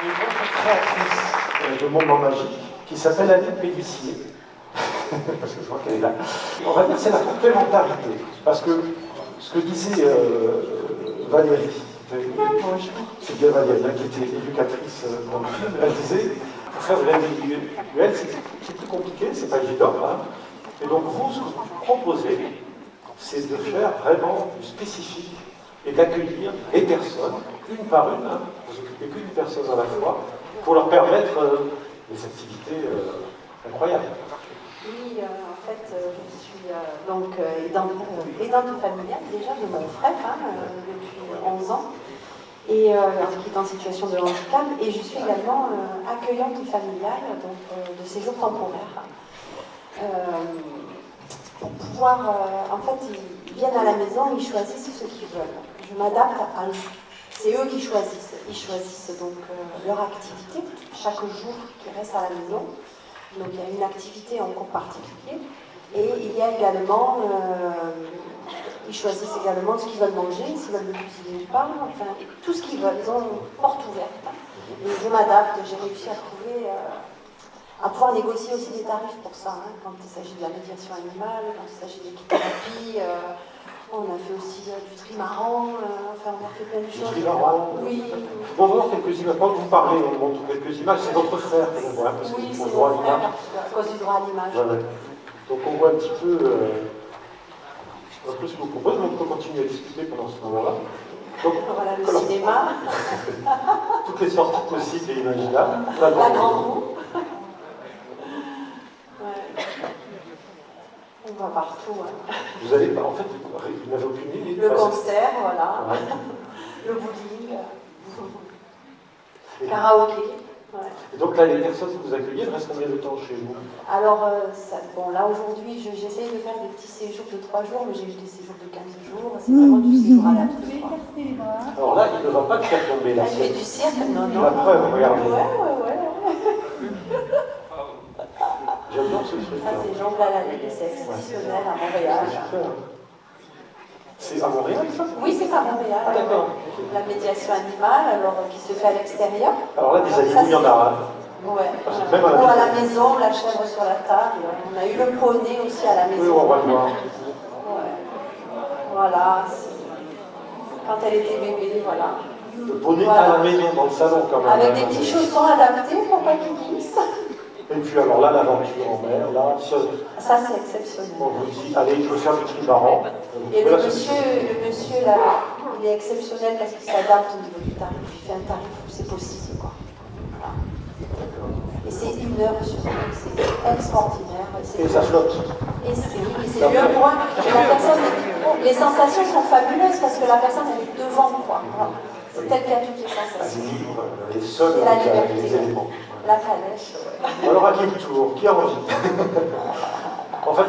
une grande créatrice de moments magiques qui s'appelle Annie Pélissier. Parce que je vois qu'elle est là. On va dire que c'est la complémentarité. Parce que ce que disait Valérie, c'est bien Valérie, qui était éducatrice dans le film, elle disait, pour faire de l'individuel, c'est plus compliqué, c'est pas évident. Hein. Et donc vous, ce que vous proposez, c'est de faire vraiment du spécifique et d'accueillir les personnes, une par une, hein, vous occupez qu'une personne à la fois, pour leur permettre des activités incroyables. Oui, en fait, je suis donc aidante familiale déjà de mon frère depuis 11 ans, et qui est en situation de handicap, et je suis également accueillante familiale donc, de séjour temporaire. Pour pouvoir, en fait, ils viennent à la maison, ils choisissent ce qu'ils veulent. Je m'adapte à eux. C'est eux qui choisissent. Ils choisissent donc leur activité chaque jour qu'ils restent à la maison. Donc il y a une activité en cours particulier. Et il y a également, ils choisissent également ce qu'ils veulent manger, s'ils veulent le cuisiner ou pas, enfin tout ce qu'ils veulent. Ils ont une porte ouverte. Et je m'adapte, j'ai réussi à trouver, à pouvoir négocier aussi des tarifs pour ça, hein, quand il s'agit de la médiation animale, quand il s'agit d'équithérapie. On a fait aussi du trimaran, enfin on a fait plein de choses. Du trimaran. Oui. On va voir quelques images. Quand vous parlez, on montre quelques images. C'est votre frère que l'on voit, parce oui, que c'est droit à frère, l'image. à cause du droit à l'image. Voilà. Donc on voit un petit peu ce que vous proposez, mais on peut continuer à discuter pendant ce moment-là. Donc, voilà le cinéma. Toutes les sorties possibles et imaginables. La grande roue. On va partout. Hein. Vous allez, en fait, vous n'avez aucune idée. Le concert, voilà. Ouais. Le bowling. Karaoké. Ouais. Et donc là, les personnes que vous accueillez, elles restent combien de temps chez vous? Alors, bon, là aujourd'hui, j'essaye de faire des petits séjours de 3 jours, mais j'ai eu des séjours de 15 jours. C'est vraiment du séjour adapté. Alors là, il ne va pas te faire tomber la Elle fait du cirque, non, non. La preuve, regardez. Ouais. J'adore ce truc. Ça, c'est Jean Balané, c'est exceptionnel à Montréal. C'est à Montréal, ça? Oui, c'est à Montréal. Ah, d'accord. La médiation animale, alors, qui se fait à l'extérieur. Alors là, des animaux, il y en a. Ouais. Même Ou à la maison, la chèvre sur la table. On a eu le poney aussi à la maison. Oui, on va le voir. Ouais. Voilà. Quand elle était bébé, voilà. Le poney à la maison, dans le salon, quand même. Avec des petits chaussons adaptés pour pas qu'ils glissent. Et puis alors là, l'aventure en mer, là, ça c'est exceptionnel. On vous dit, allez, je veux faire du trimaran. Et le monsieur là, il est exceptionnel parce qu'il s'adapte au niveau du tarif. Il fait un tarif où c'est possible, quoi. Voilà. Et c'est 1 heure sur 2, c'est extraordinaire. Et ça flotte. Et c'est mieux pour eux. Et la personne, les sensations sont fabuleuses parce que la personne elle est devant, quoi. Voilà. C'est tel qu'il y a toutes les sensations. Les sols, la liberté, les éléments. La calèche. Alors à qui le tour? Qui a envie? En fait,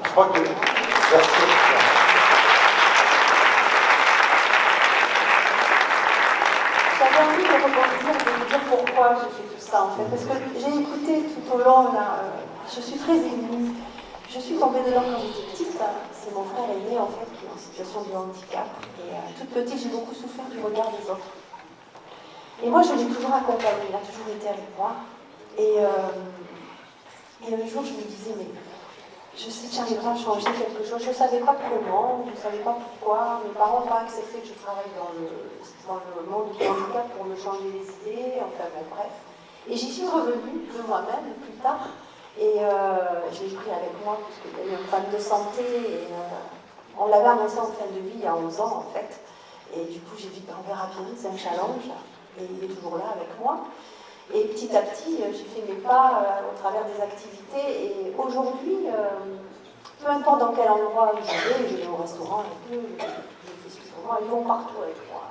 je crois que... Merci. J'avais envie de rebondir, de vous dire pourquoi j'ai fait tout ça en fait. Parce que j'ai écouté tout au long, là, je suis très émue. Je suis tombée dedans quand j'étais petite. C'est mon frère aîné en fait qui est en situation de handicap. Et toute petite, j'ai beaucoup souffert du regard des autres. Et moi, je l'ai toujours accompagné, il a toujours été avec moi. Et un jour, je me disais, mais je sais que j'arriverai à changer quelque chose. Je ne savais pas comment, je ne savais pas pourquoi. Mes parents n'ont pas accepté que je travaille dans le monde du handicap pour me changer les idées, enfin bref. Et j'y suis revenue de moi-même plus tard. Et je l'ai pris avec moi, parce qu'il y a eu un problème de santé. Et, on l'avait annoncé en fin de vie il y a 11 ans, en fait. Et du coup, j'ai dit, on verra bien, c'est un challenge. Et il est toujours là avec moi. Et petit à petit, j'ai fait mes pas au travers des activités. Et aujourd'hui, peu importe dans quel endroit je vais au restaurant avec eux, je fais sur moi, ils vont partout avec moi.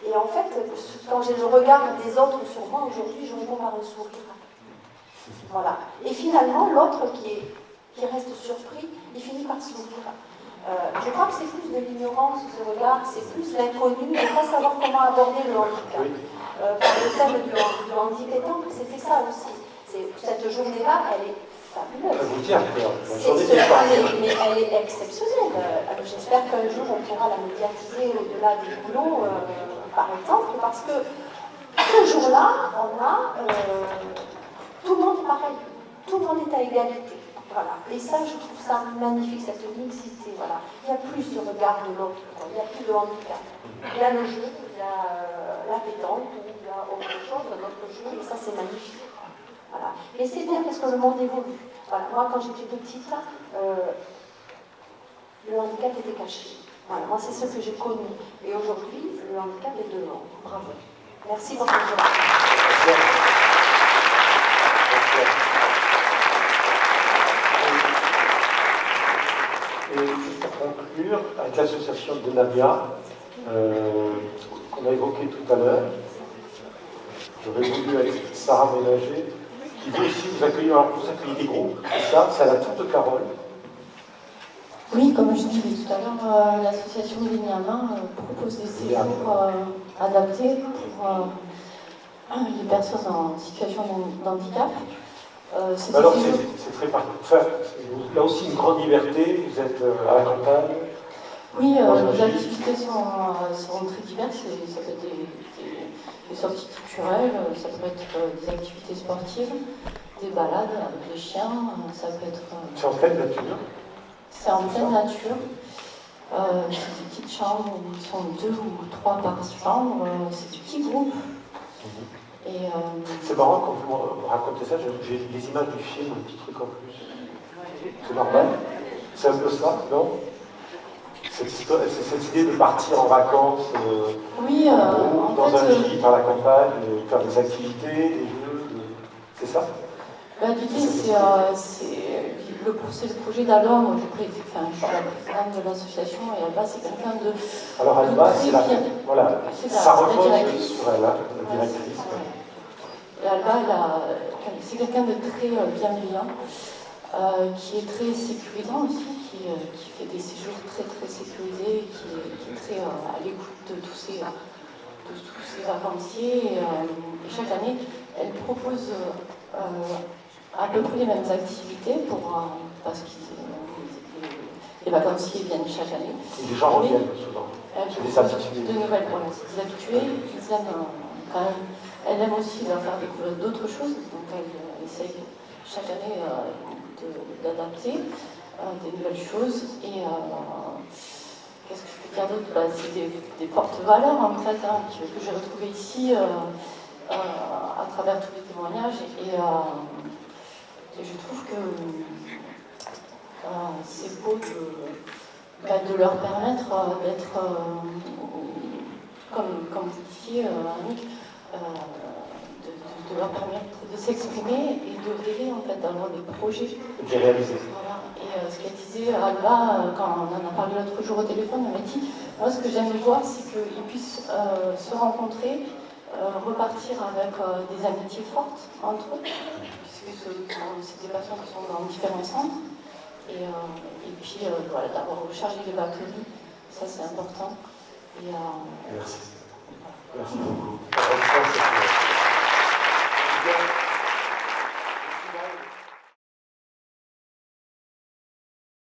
Et en fait, quand j'ai le regard des autres sur moi aujourd'hui, je réponds par un sourire. Voilà. Et finalement, l'autre qui reste surpris, il finit par sourire. Je crois que c'est plus de l'ignorance, ce regard, c'est plus l'inconnu, de ne pas savoir comment aborder le handicap. Le thème du handicap, c'était ça aussi. Cette journée-là, elle est fabuleuse. Mais elle est exceptionnelle. J'espère qu'un jour, on pourra la médiatiser au-delà du boulot. par exemple, parce que ce jour-là, on a tout le monde est pareil, tout le monde est à égalité. Voilà. Et ça, je trouve ça magnifique, cette mixité. Voilà. Il n'y a plus ce regard de l'autre, il n'y a plus de handicap. Il y a le jeu, il y a la pétanque, il y a autre chose, un autre jeu, et ça, c'est magnifique. Voilà. Et c'est bien parce que le monde évolue. Voilà. Moi, quand j'étais petite, le handicap était caché. Voilà. Moi, c'est ce que j'ai connu. Et aujourd'hui, le handicap est devant. Bravo. Merci pour cette journée. Et juste pour conclure, avec l'association de Namia, qu'on a évoquée tout à l'heure, j'aurais voulu avec Sarah Ménager, qui veut aussi vous accueillir, alors vous accueillez des groupes, et ça, c'est à la tour de Carole. Oui, comme je disais tout à l'heure, l'association Vinyama propose des séjours adaptés pour les personnes en situation de handicap. Alors c'est très parfait. Il y a aussi une grande liberté, vous êtes à la campagne. Oui, les activités sont très diverses. Ça peut être des sorties culturelles, ça peut être des activités sportives, des balades avec les chiens, ça peut être... C'est en pleine nature. C'est en pleine nature. C'est des petites chambres où ils sont 2 ou 3 par chambre. C'est des petits groupes. Et c'est marrant quand vous me racontez ça, j'ai des images du film, un petit truc en plus. C'est normal. C'est un peu ça, non? Cette idée de partir en vacances oui, dans un gîte à la campagne, faire des activités, des jeux, c'est ça? L'idée, c'est le projet d'Alba. Moi, je suis la présidente de l'association et Alba, c'est quelqu'un de. Alors, Alba, c'est la. Voilà, ça repose sur elle, la directrice. Et Alba, c'est quelqu'un de très bienveillant, qui est très sécurisant aussi, qui fait des séjours très très sécurisés, qui est très à l'écoute de tous ces vacanciers. Et chaque année, elle propose à peu près les mêmes activités parce que les vacanciers viennent chaque année. Et les gens reviennent souvent. C'est des habitués. De nouvelles, voilà, c'est des habitués. Ils aiment quand même. Elle aime aussi leur faire découvrir d'autres choses, donc elle essaye chaque année d'adapter des nouvelles choses. Et qu'est-ce que je peux dire d'autre? C'est des fortes valeurs en fait que j'ai retrouvées ici à travers tous les témoignages. Et je trouve que c'est beau de leur permettre d'être, comme vous disiez, Annick, de leur permettre de s'exprimer et de rêver, en fait, d'avoir des projets. De réaliser. Voilà. Et ce qu'elle disait, Alba, quand on en a parlé l'autre jour au téléphone, elle m'a dit, moi ce que j'aime voir, c'est qu'ils puissent se rencontrer, repartir avec des amitiés fortes entre eux, puisque c'est des personnes qui sont dans différents centres. Et puis voilà, d'avoir rechargé les batteries, ça c'est important. Et, merci. Merci beaucoup.